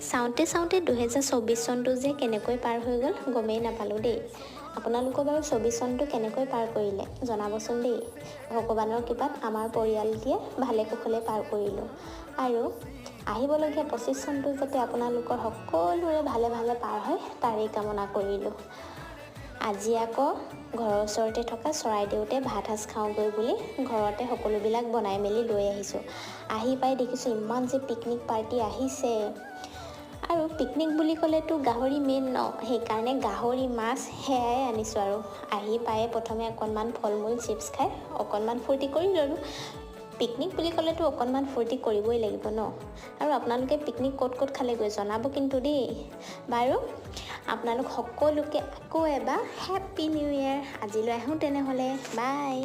চাওঁতে 2024 চনটো যে কেনেকৈ পাৰ হৈ গ'ল গমেই নাপালোঁ দেই। আপোনালোকৰ বাৰু 24 চনটো কেনেকৈ পাৰ কৰিলে জনাবচোন দেই। ভগৱানৰ কৃপাত আমাৰ পৰিয়ালটিয়ে ভালে কুশলে পাৰ কৰিলোঁ। আৰু আহিবলগীয়া 25 চনটো যাতে আপোনালোকৰ সকলোৰে ভালে ভালে পাৰ হয় তাৰেই কামনা কৰিলোঁ। আজি আকৌ ঘৰৰ ওচৰতে থকা চৰাইদেউতে ভাত সাজ খাওঁগৈ বুলি ঘৰতে সকলোবিলাক বনাই মেলি লৈ আহিছোঁ। আহি পাই দেখিছোঁ ইমান যে পিকনিক পাৰ্টি আহিছে। আৰু পিকনিক বুলি ক'লেতো গাহৰি মেইন ন, সেইকাৰণে গাহৰি মাছ সেয়াই আনিছোঁ আৰু। আহি পায়ে প্ৰথমে অকণমান ফল মূল চিপছ খাই অকণমান ফূৰ্তি কৰি ল'লোঁ। পিকনিক বুলি ক'লেতো অকণমান ফূৰ্তি কৰিবই লাগিব ন। আৰু আপোনালোকে পিকনিক ক'ত ক'ত খালেগৈ জনাব কিন্তু দেই। বাৰু আপোনালোক সকলোকে আকৌ এবাৰ হেপ্পী নিউ ইয়েৰ। আজিলৈ আহোঁ তেনেহ'লে, বাই।